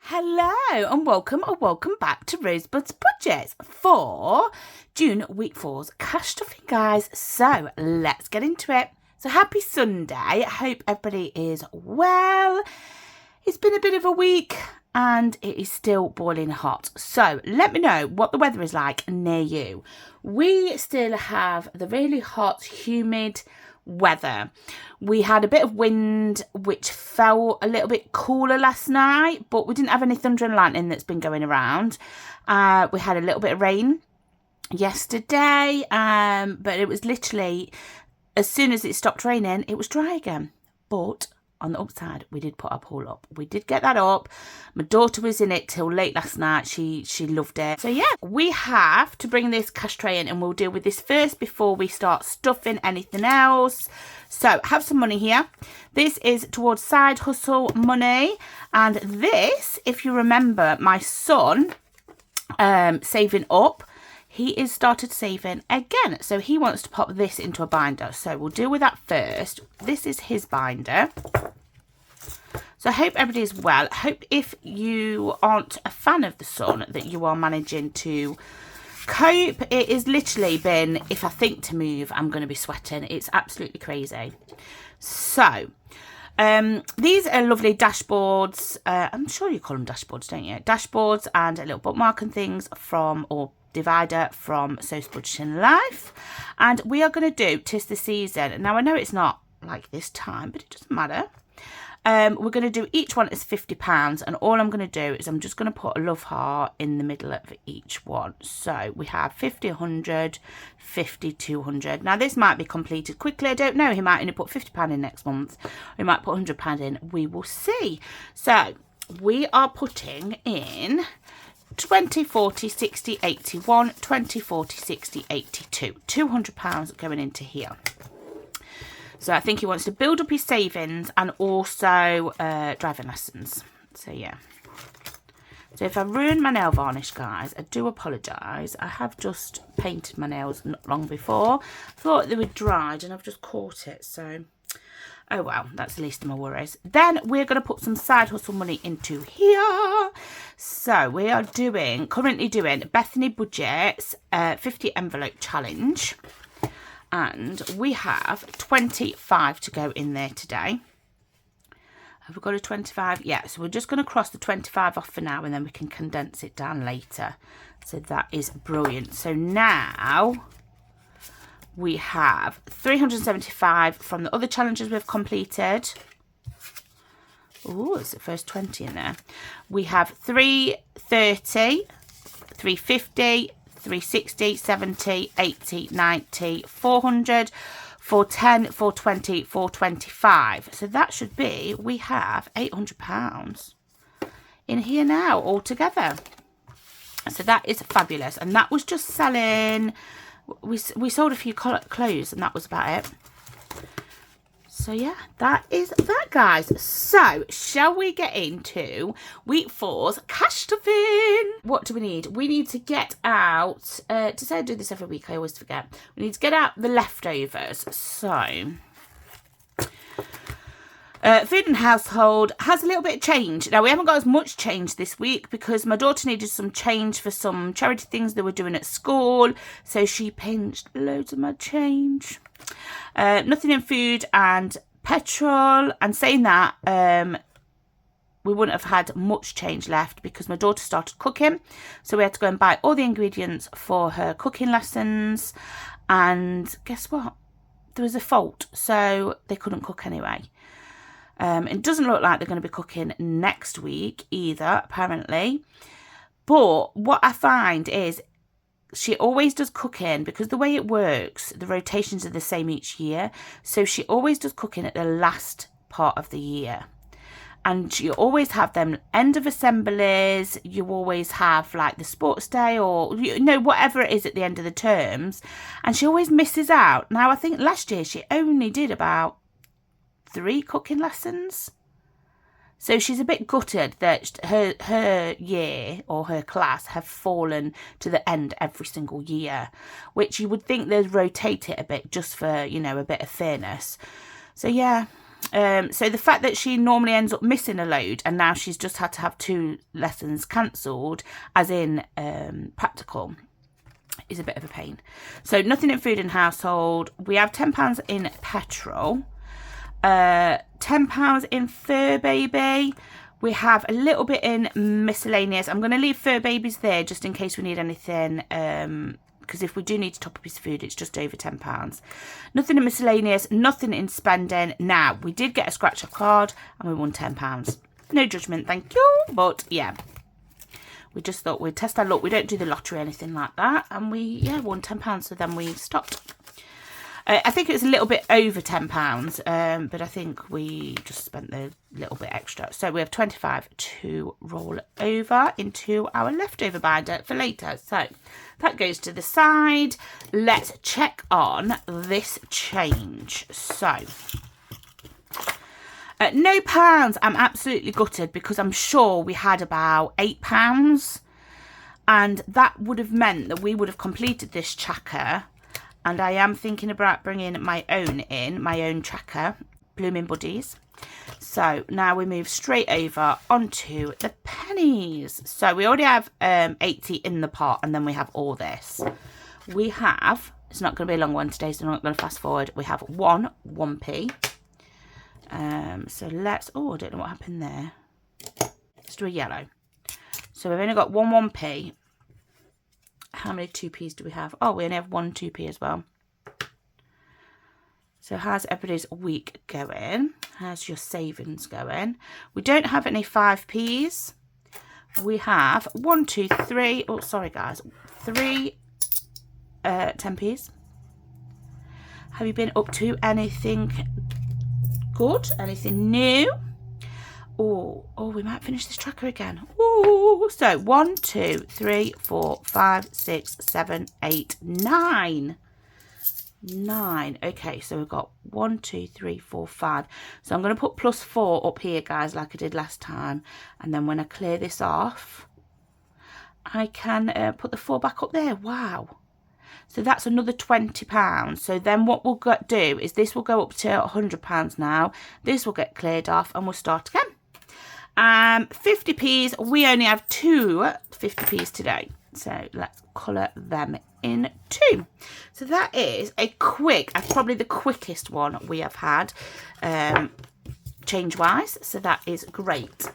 Hello and welcome back to Rosebud's Budgets for June week 4's cash stuffing, guys. So let's get into it. So happy Sunday. I hope everybody is well. It's been a bit of a week and it is still boiling hot. So let me know what the weather is like near you. We still have the really hot, humid weather. We had a bit of wind, which felt a little bit cooler last night, but we didn't have any thunder and lightning that's been going around. We had a little bit of rain yesterday, but it was literally, as soon as it stopped raining, it was dry again. But on the upside, we did put our pool up. We did get that up. My daughter was in it till late last night. She loved it. So yeah, we have to bring this cash tray in and we'll deal with this first before we start stuffing anything else. So have some money here. This is towards side hustle money. And this, if you remember, my son saving up, he is started saving again. So he wants to pop this into a binder. So we'll deal with that first. This is his binder. So I hope everybody is well. I hope if you aren't a fan of the sun that you are managing to cope. It has literally been, if I think to move, I'm going to be sweating. It's absolutely crazy. So these are lovely dashboards. I'm sure you call them dashboards, don't you? Dashboards and a little bookmark and things from, or divider from So's Budgeting Life. And we are going to do 'Tis the Season. Now I know it's not like this time, but it doesn't matter. We're going to do each one as £50, and all I'm going to do is I'm just going to put a love heart in the middle of each one. So we have 50, 100, 50, 200. Now this might be completed quickly. I don't know. He might only put £50 in next month. Or he might put £100 in. We will see. So we are putting in 20, 40, 60, 81, 20, 40, 60, 82. £200 going into here. So I think he wants to build up his savings and also driving lessons. So yeah. So if I ruin my nail varnish, guys, I do apologise. I have just painted my nails not long before. Thought they were dried and I've just caught it. So, oh well, that's the least of my worries. Then we're going to put some side hustle money into here. So we are currently doing Bethany Budgets 50 envelope challenge. And we have 25 to go in there today. Have we got a 25? Yeah, so we're just going to cross the 25 off for now and then we can condense it down later. So that is brilliant. So now we have 375 from the other challenges we've completed. Oh, it's the first 20 in there. We have 330, 350, 360, 70, 80, 90, 400, 410, 420, 425. So that should be, we have £800 in here now altogether. So that is fabulous. And that was just selling, we sold a few clothes and that was about it. So yeah, that is that, guys. So shall we get into week 4's cash stuffing? What do we need? We need to get out, to say I do this every week, I always forget. We need to get out the leftovers. So food and household has a little bit of change. Now we haven't got as much change this week because my daughter needed some change for some charity things they were doing at school. So she pinched loads of my change. Nothing in food and petrol. And saying that, we wouldn't have had much change left because my daughter started cooking. So we had to go and buy all the ingredients for her cooking lessons. And guess what? There was a fault. So they couldn't cook anyway. It doesn't look like they're going to be cooking next week either, apparently. But what I find is she always does cooking because the way it works, the rotations are the same each year. So she always does cooking at the last part of the year. And you always have them end of assemblies. You always have like the sports day or, you know, whatever it is at the end of the terms. And she always misses out. Now, I think last year she only did about 3 cooking lessons. So she's a bit gutted that her year or her class have fallen to the end every single year, which you would think they'd rotate it a bit just for, you know, a bit of fairness. So yeah, So the fact that she normally ends up missing a load and now she's just had to have 2 lessons cancelled, as in practical, is a bit of a pain. So nothing in food and household. We have £10 in petrol, £10 in fur baby. We have a little bit in miscellaneous. I'm going to leave fur babies there just in case we need anything, because if we do need to top up his food, it's just over £10. Nothing in miscellaneous, nothing in spending. Now, we did get a scratch-off card and we won £10. No judgment, thank you. But yeah, we just thought we'd test our luck. We don't do the lottery or anything like that. And we, won £10. So then we stopped. I think it was a little bit over £10, but I think we just spent the little bit extra. So we have 25 to roll over into our leftover binder for later. So that goes to the side. Let's check on this change. So no pounds. I'm absolutely gutted because I'm sure we had about £8, and that would have meant that we would have completed this tracker. And I am thinking about bringing my own in, my own tracker, Blooming Buddies. So now we move straight over onto the pennies. So we already have 80 in the pot, and then we have all this. We have, it's not going to be a long one today, so I'm not going to fast forward. We have 1p. So let's, I don't know what happened there. Let's do a yellow. So we've only got 1p. How many 2p's do we have? Oh, we only have 1 2p as well. So how's everybody's week going? How's your savings going? We don't have any 5p's. We have 1 2 3. Oh, sorry guys. 3 10p's. Have you been up to anything good? Anything new? Oh, we might finish this tracker again. Ooh, so 1 2 3 4 5 6 7 8 9. 9. Okay, so we've got 1 2 3 4 5. So I'm going to put +4 up here, guys, like I did last time. And then when I clear this off, I can put the 4 back up there. Wow. So that's another £20. So then what we'll do is this will go up to £100 now. This will get cleared off and we'll start again. 50p's, we only have 2 50p's today. So let's colour them in 2. So that is probably the quickest one we have had change-wise. So that is great.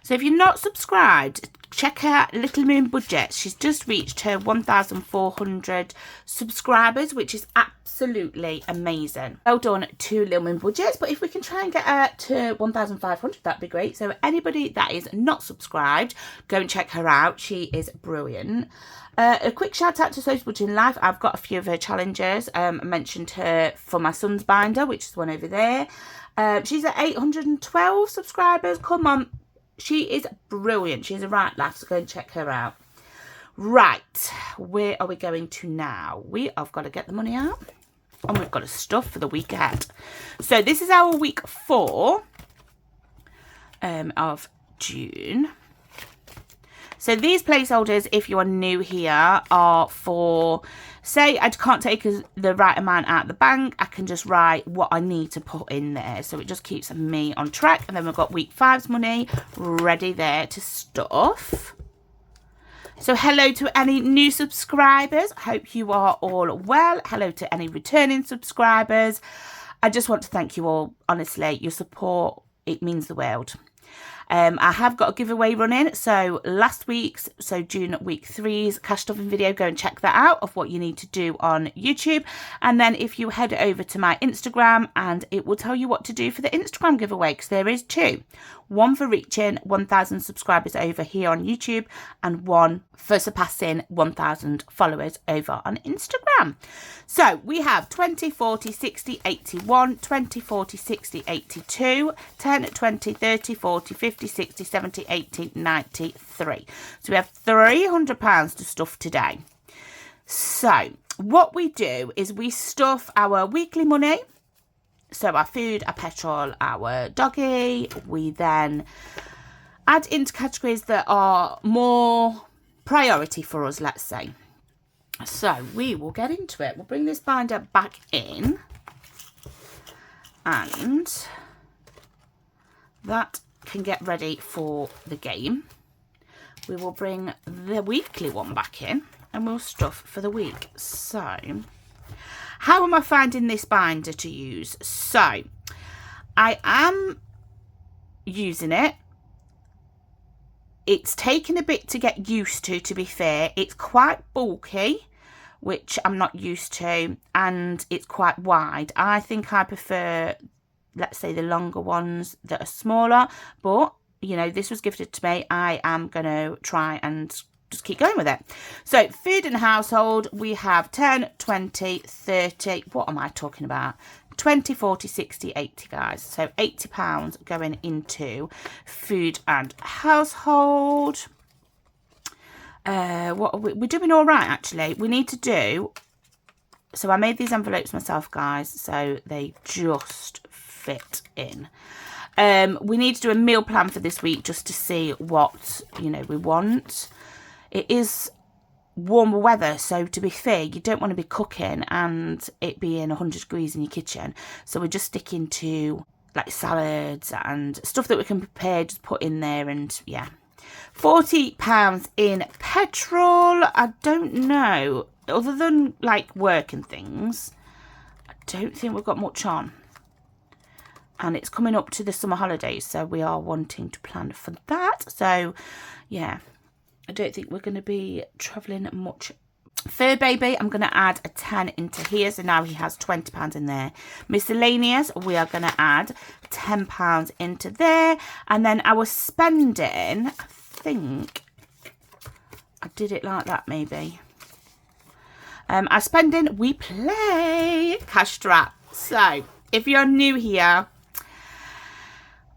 So if you're not subscribed, check out Little Moon Budgets. She's just reached her 1,400 subscribers, which is absolutely amazing. Well done to Little Moon Budgets, but if we can try and get her to 1,500, that'd be great. So anybody that is not subscribed, go and check her out. She is brilliant. A quick shout out to So's Budget in Life. I've got a few of her challenges. I mentioned her for my son's binder, which is the one over there. She's at 812 subscribers. Come on. She is brilliant. She's a right laugh, so go and check her out. Right, where are we going to now? We have got to get the money out, and we've got stuff for the week ahead. So this is our week 4 of June. So these placeholders, if you are new here, are for, say I can't take the right amount out of the bank, I can just write what I need to put in there. So it just keeps me on track. And then we've got week 5's money ready there to stuff. So hello to any new subscribers. Hope you are all well. Hello to any returning subscribers. I just want to thank you all. Honestly, your support, it means the world. I have got a giveaway running. So last week's, so June week 3's cash stuffing video, go and check that out of what you need to do on YouTube. And then if you head over to my Instagram, and it will tell you what to do for the Instagram giveaway, because there is 2. One for reaching 1,000 subscribers over here on YouTube, and one for surpassing 1,000 followers over on Instagram. So we have 20, 40, 60, 81, 20, 40, 60, 82, 10, 20, 30, 40, 50, 60, 70, 80, 93. So we have £300 to stuff today. So what we do is we stuff our weekly money. So our food, our petrol, our doggy, we then add into categories that are more priority for us, let's say. So we will get into it. We'll bring this binder back in. And that can get ready for the game. We will bring the weekly one back in and we'll stuff for the week. So, how am I finding this binder to use? So, I am using it. It's taken a bit to get used to be fair. It's quite bulky, which I'm not used to, and it's quite wide. I think I prefer, let's say, the longer ones that are smaller, but you know, this was gifted to me. I am going to try and just keep going with it. So, food and household, we have 10, 20, 30, what am I talking about? 20, 40, 60, 80, guys. So, £80 going into food and household. We're doing all right, actually. We need to do, so I made these envelopes myself, guys, so they just fit in. We need to do a meal plan for this week just to see what, you know, we want. It is warmer weather, so to be fair, you don't want to be cooking and it being 100 degrees in your kitchen. So we're just sticking to like salads and stuff that we can prepare, just put in there, and yeah. £40 in petrol. I don't know, other than like work and things, I don't think we've got much on. And it's coming up to the summer holidays, so we are wanting to plan for that. So yeah, I don't think we're going to be travelling much. Fur baby, I'm going to add a 10 into here, so now he has £20 in there. Miscellaneous, we are going to add £10 into there. And then our spending, I think I did it like that maybe. Our spending, we play cash trap. So if you're new here,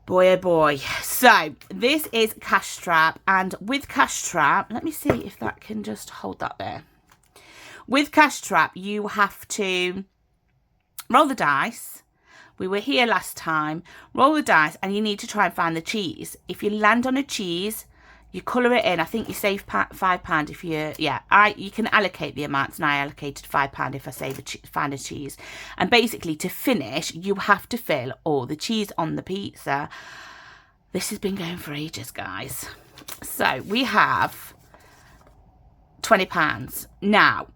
boy oh boy, so this is cash trap, and with cash trap, let me see if that can just hold that there. With cash trap, you have to roll the dice. We were here last time. Roll the dice, and you need to try and find the cheese. If you land on a cheese, you colour it in. I think you save £5 if you, you can allocate the amounts, and I allocated £5 if I find a cheese. And basically, to finish, you have to fill all the cheese on the pizza. This has been going for ages, guys. So we have £20. Now,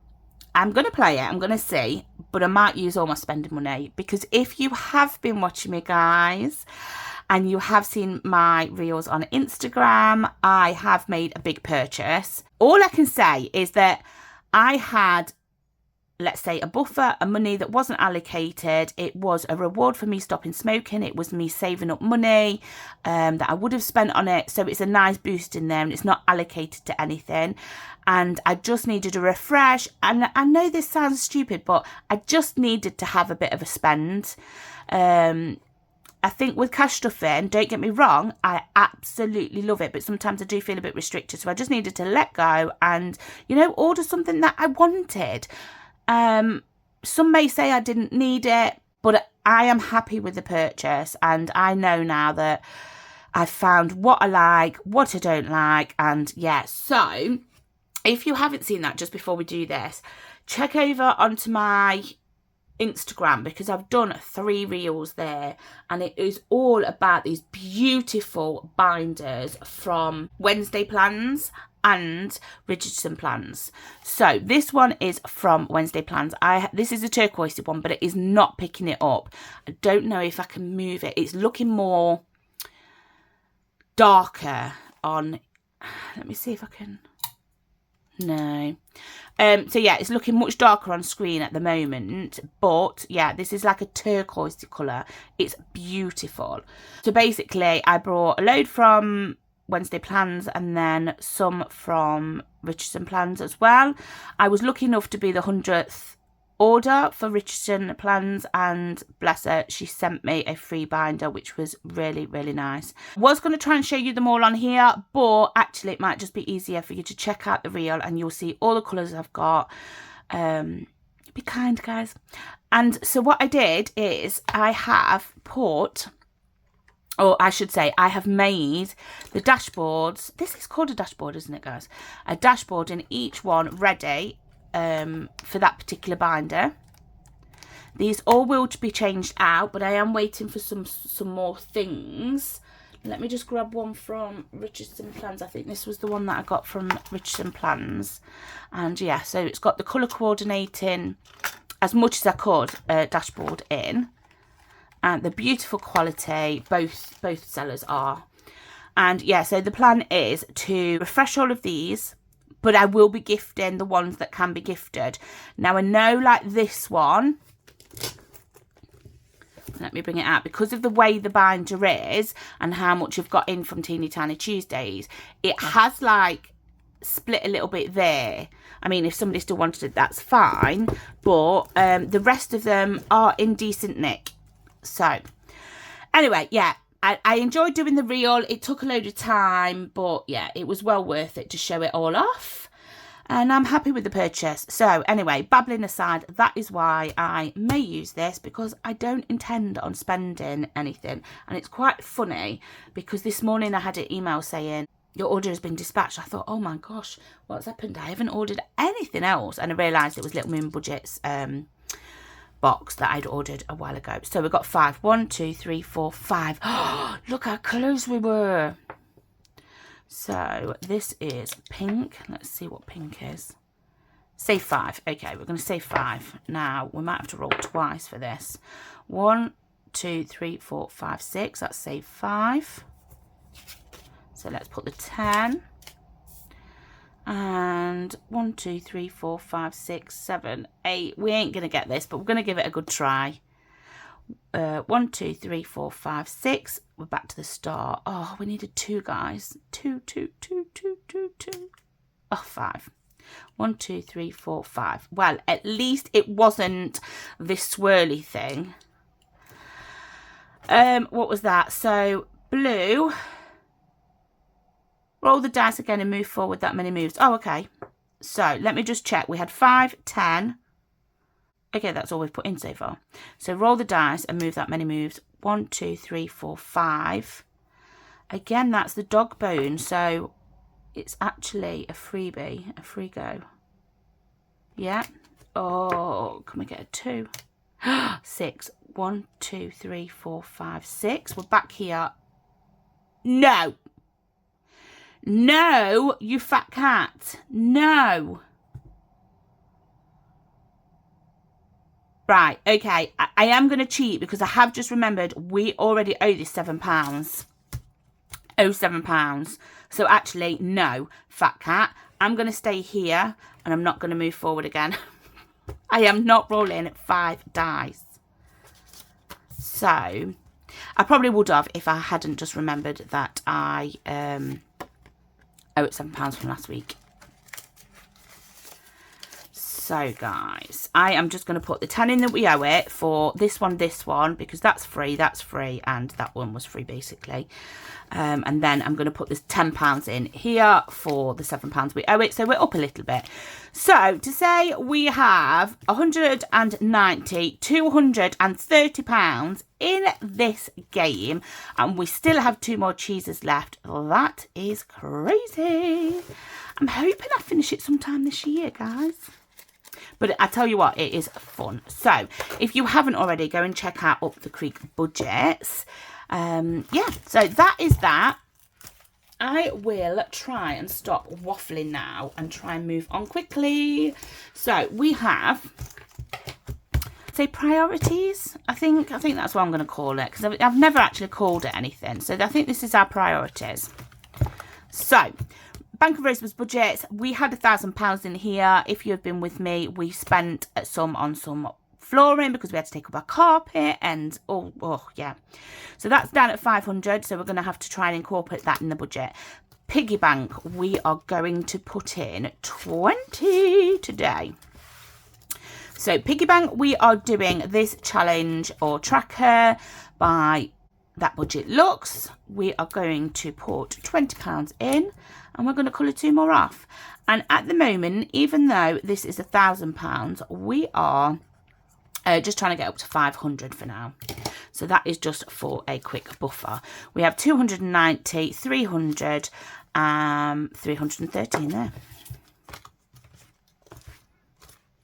I'm going to play it, I'm going to see, but I might use all my spending money, because if you have been watching me, guys, and you have seen my reels on Instagram, I have made a big purchase. All I can say is that I had, let's say, a buffer of money that wasn't allocated. It was a reward for me stopping smoking. It was me saving up money that I would have spent on it. So it's a nice boost in there, and it's not allocated to anything. And I just needed a refresh. And I know this sounds stupid, but I just needed to have a bit of a spend. I think with cash stuffing, don't get me wrong, I absolutely love it, but sometimes I do feel a bit restricted. So I just needed to let go and, you know, order something that I wanted. Some may say I didn't need it, but I am happy with the purchase, and I know now that I've found what I like, what I don't like, and yeah. So if you haven't seen that, just before we do this, check over onto my Instagram, because I've done 3 reels there, and it is all about these beautiful binders from Wednesday Plans and Richardson Plans. So this one is from Wednesday Plans. This is a turquoise one, but it is not picking it up. I don't know if I can move it. It's looking more darker on, let me see if I can, no. So yeah, it's looking much darker on screen at the moment, but yeah, this is like a turquoise colour. It's beautiful. So basically, I brought a load from Wednesday Plans and then some from Richardson Plans as well. I was lucky enough to be the 100th order for Richardson Plans, and bless her, she sent me a free binder, which was really, really nice. Was going to try and show you them all on here, but actually it might just be easier for you to check out the reel and you'll see all the colours I've got. Be kind, guys. And so what I did is I have put, or I should say, I have made the dashboards. This is called a dashboard, isn't it, guys? A dashboard in each one ready for that particular binder. These all will be changed out, but I am waiting for some more things. Let me just grab one from Richardson Plans. I think this was the one that I got from Richardson Plans. And yeah, so it's got the colour coordinating as much as I could dashboard in. And the beautiful quality, both sellers are. And yeah, so the plan is to refresh all of these, but I will be gifting the ones that can be gifted. Now I know, like this one, let me bring it out, because of the way the binder is and how much you've got in from Teeny Tiny Tuesdays, it has like split a little bit there. I mean, if somebody still wanted it, that's fine, but the rest of them are in decent nick. So anyway, yeah, I enjoyed doing the reel. It took a load of time, but yeah, it was well worth it to show it all off. And I'm happy with the purchase. So anyway, babbling aside, that is why I may use this, because I don't intend on spending anything. And it's quite funny because this morning I had an email saying, your order has been dispatched. I thought, oh my gosh, what's happened? I haven't ordered anything else. And I realised it was Little Moon Budget's box that I'd ordered a while ago. So we got 5. 1, 2, 3, 4, 5. Oh, look how close we were. So this is pink. Let's see what pink is. Say 5. Okay, we're going to say 5. Now we might have to roll twice for this. 1, 2, 3, 4, 5, 6. That's say 5. So let's put the 10. And 1, 2, 3, 4, 5, 6, 7, 8. We ain't going to get this, but we're going to give it a good try. 1, 2, 3, 4, 5, 6. We're back to the start. Oh, we needed 2, guys. 2, 2, 2, 2, 2, 2. Oh, 5. 1, 2, 3, 4, 5. Well, at least it wasn't this swirly thing. What was that? So, blue. Roll the dice again and move forward that many moves. Oh, okay. So, let me just check. We had 5, 10. Okay, that's all we've put in so far. So, roll the dice and move that many moves. 1, 2, 3, 4, 5. Again, that's the dog bone. So, it's actually a freebie, a free go. Yeah. Oh, can we get a 2? 6. 1, 2, 3, 4, 5, 6. We're back here. No. No, you fat cat. No. Right, okay. I am going to cheat because I have just remembered we already owe this £7. Owe £7. So actually, no, fat cat. I'm going to stay here and I'm not going to move forward again. I am not rolling 5 dice. So, I probably would have if I hadn't just remembered that I owe it £7 from last week. So, guys, I am just going to put the 10 in that we owe it for this one, because that's free, and that one was free, basically. And then I'm going to put this £10 in here for the £7 we owe it, so we're up a little bit. So, to say we have £190, £230 in this game, and we still have 2 more cheeses left, that is crazy. I'm hoping I finish it sometime this year, guys. But I tell you what, it is fun. So, if you haven't already, go and check out Up the Creek Budgets. Yeah, so that is that. I will try and stop waffling now and try and move on quickly. So, we have, say, priorities. I think that's what I'm going to call it, because I've never actually called it anything. So, I think this is our priorities. So, Bank of Rosebud's budgets, we had £1,000 in here. If you have been with me, we spent some on some flooring because we had to take up our carpet and oh yeah. So that's down at 500. So we're going to have to try and incorporate that in the budget. Piggy bank, we are going to put in 20 today. So piggy bank, we are doing this challenge or tracker by That Budget Looks. We are going to put £20 in. And we're going to colour 2 more off. And at the moment, even though this is £1,000, we are just trying to get up to 500 for now. So that is just for a quick buffer. We have 290, 300, 330 in there.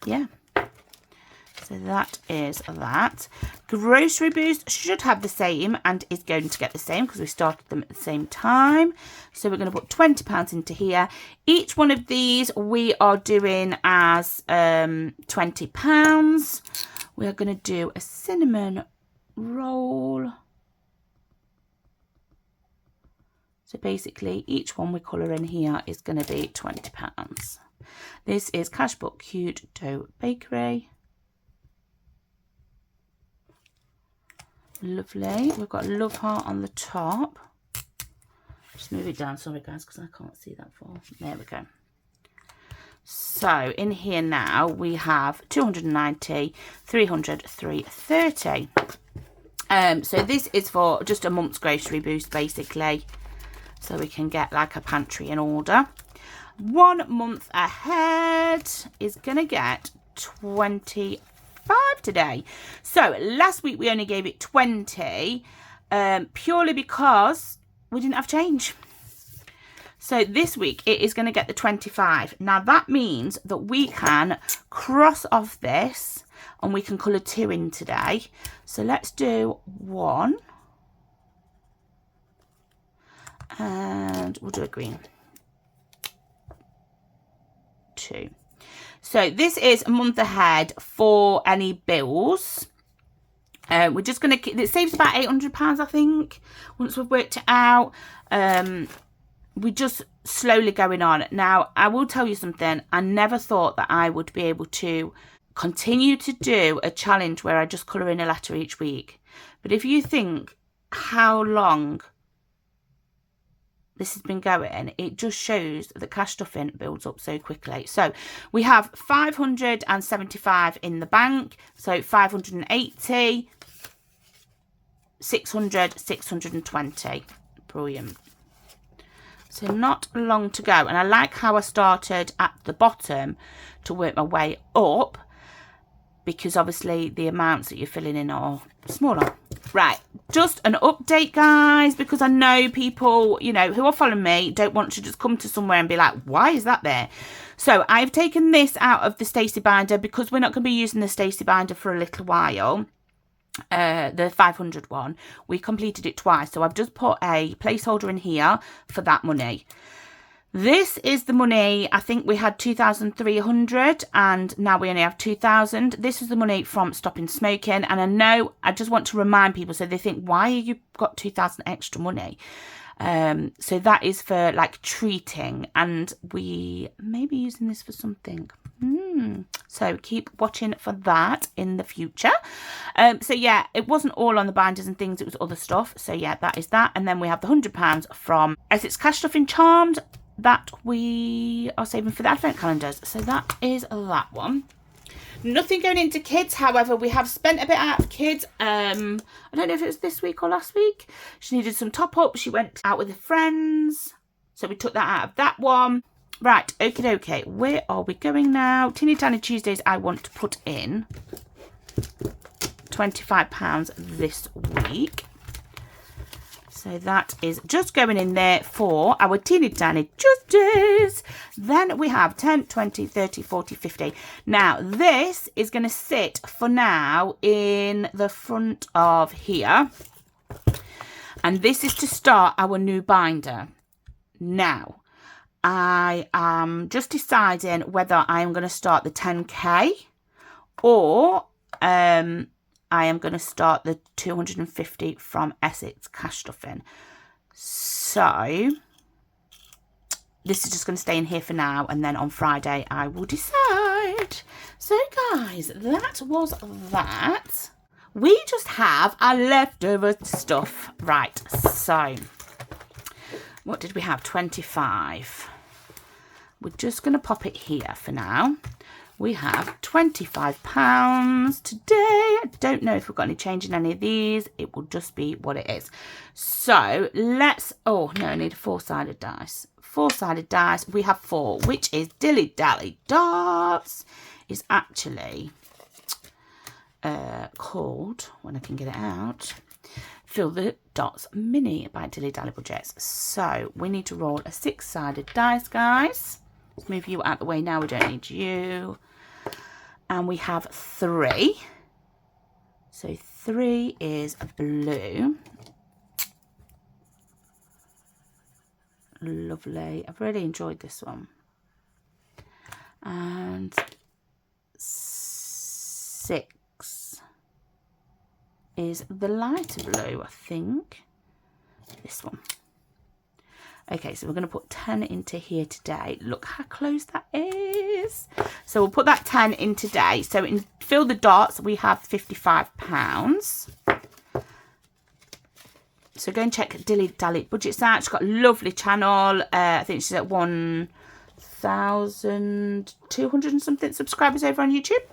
Yeah. So So that is that. Grocery Boost should have the same and is going to get the same because we started them at the same time. So we're going to put £20 into here. Each one of these we are doing as £20. We are going to do a cinnamon roll. So basically each one we colour in here is going to be £20. This is Cashbook Cute Dough Bakery. Lovely. We've got a love heart on the top. Just move it down, sorry guys, because I can't see that far. There we go. So in here now we have 290, 300, 330. So this is for just a month's grocery boost basically. So we can get like a pantry in order. 1 month ahead is going to get 25 today. So last week we only gave it 20 purely because we didn't have change. So this week it is going to get the 25. Now that means that we can cross off this and we can colour 2 in today. So let's do 1 and we'll do a green. 2. So this is a month ahead for any bills. We're just going to, it saves about £800 I think once we've worked it out. We're just slowly going on. Now I will tell you something, I never thought that I would be able to continue to do a challenge where I just colour in a letter each week. But if you think how long this has been going, it just shows that cash stuffing builds up so quickly. So we have 575 in the bank, so 580, 600, 620. Brilliant. So not long to go, and I like how I started at the bottom to work my way up, because obviously the amounts that you're filling in are smaller. Right, just an update guys, because I know people, you know, who are following me don't want to just come to somewhere and be like, why is that there? So I've taken this out of the Stacey binder because we're not going to be using the Stacey binder for a little while. The 500 one, we completed it twice, so I've just put a placeholder in here for that money. This is the money, I think we had 2,300 and now we only have 2,000. This is the money from stopping smoking, and I know, I just want to remind people so they think, why have you got 2,000 extra money? So that is for like treating, and we may be using this for something. So keep watching for that in the future. So yeah, it wasn't all on the binders and things, it was other stuff. So yeah, that is that. And then we have the £100 from Essex Cash Stuffing Charmed that we are saving for the advent calendars. So that is that one. Nothing going into kids, however, we have spent a bit out of kids. I don't know if it was this week or last week. She needed some top up, she went out with her friends, so we took that out of that one. Right, okay, where are we going now? Teeny Tiny Tuesdays, I want to put in £25 this week. So that is just going in there for our Teeny Tiny Tuesdays. Then we have 10, 20, 30, 40, 50. Now, this is going to sit for now in the front of here. And this is to start our new binder. Now, I am just deciding whether I am going to start the 10k or I am going to start the 250 from Essex Cash Stuffing. So this is just going to stay in here for now, and then on Friday I will decide. So guys, that was that. We just have our leftover stuff. Right, so what did we have? 25. We're just going to pop it here for now. We have £25 today. I don't know if we've got any change in any of these. It will just be what it is. So let's, oh no, I need a 4-sided dice. 4-sided dice. We have 4, which is Dilly Dally Darts. Is actually called, when I can get it out, Fill the Dots Mini by Dilly Dally Budgets. So we need to roll a 6-sided dice, guys. Let's move you out the way now. We don't need you. And we have 3. So 3 is blue. Lovely. I've really enjoyed this one. And 6 is the lighter blue, I think. This one. Okay, so we're going to put 10 into here today. Look how close that is. So we'll put that 10 in today. So in fill the dots, we have £55. So go and check Dilly Dally Budgets out. She's got a lovely channel. I think she's at 1,200 and something subscribers over on YouTube.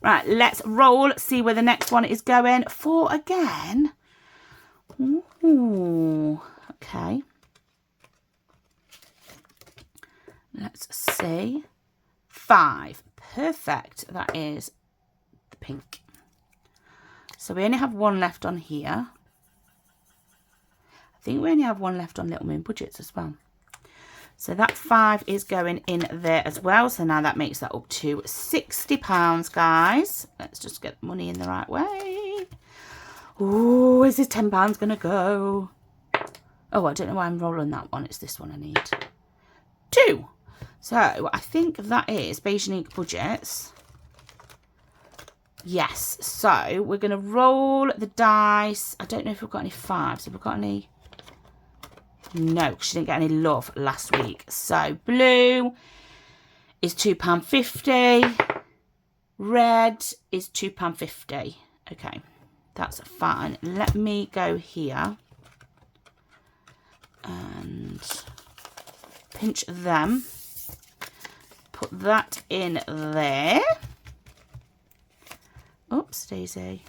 Right, let's roll. See where the next one is going. 4 again. Ooh, okay. Let's see. 5. Perfect. That is the pink. So we only have 1 left on here. I think we only have 1 left on Little Moon Budgets as well. So that 5 is going in there as well. So now that makes that up to £60, guys. Let's just get the money in the right way. Oh, is this £10 going to go? Oh, I don't know why I'm rolling that one. It's this one I need. 2. So I think that is Beige Unique Budgets. Yes. So we're going to roll the dice. I don't know if we've got any 5s. Have we got any? No, she didn't get any love last week. So blue is £2.50. Red is £2.50. Okay, that's fine. Let me go here and pinch them. Put that in there. Oops, Daisy.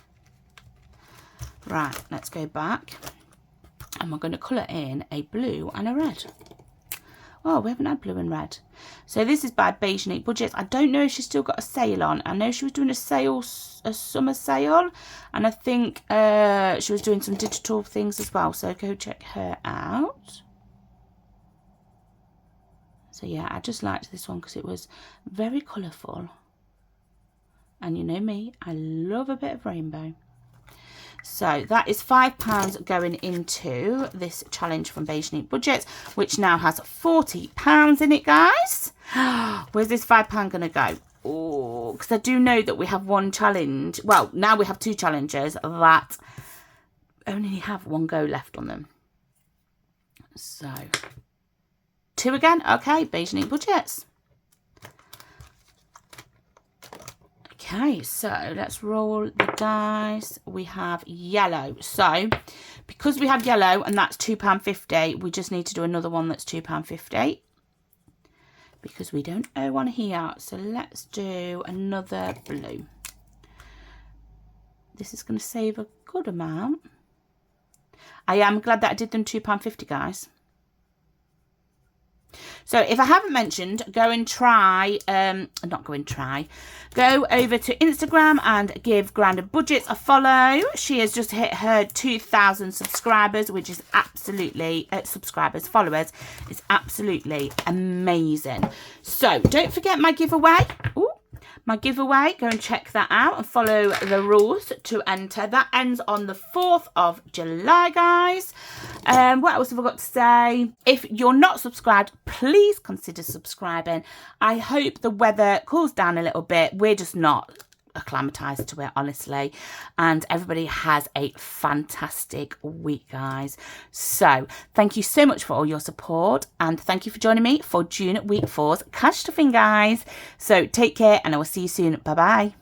Right, let's go back. And we're going to colour in a blue and a red. Oh, we haven't had blue and red. So this is by Beige Unique Budgets. I don't know if she's still got a sale on. I know she was doing a sale, a summer sale. And I think she was doing some digital things as well. So go check her out. So yeah, I just liked this one because it was very colourful. And you know me, I love a bit of rainbow. So that is £5 going into this challenge from Beige Unique Budgets, which now has £40 in it, guys. Where's this £5 going to go? Oh, because I do know that we have 1 challenge. Well, now we have 2 challenges that only have 1 go left on them. So 2 again. Okay, Beige Unique Budgets. Okay, so let's roll the dice. We have yellow. So because we have yellow and that's £2.50, we just need to do another one that's £2.50 because we don't owe one here. So let's do another blue. This is going to save a good amount. I am glad that I did them £2.50, guys. So if I haven't mentioned, go over to Instagram and give Grounded Budgets a follow. She has just hit her 2,000 subscribers, which is absolutely, followers, is absolutely amazing. So don't forget my giveaway. Ooh. My giveaway, go and check that out and follow the rules to enter. That ends on the 4th of July, guys. What else have I got to say? If you're not subscribed, please consider subscribing. I hope the weather cools down a little bit. We're just not acclimatized to it, honestly, and everybody has a fantastic week, guys. So thank you so much for all your support, and thank you for joining me for June week 4's cash stuffing, guys. So take care, and I will see you soon. Bye bye.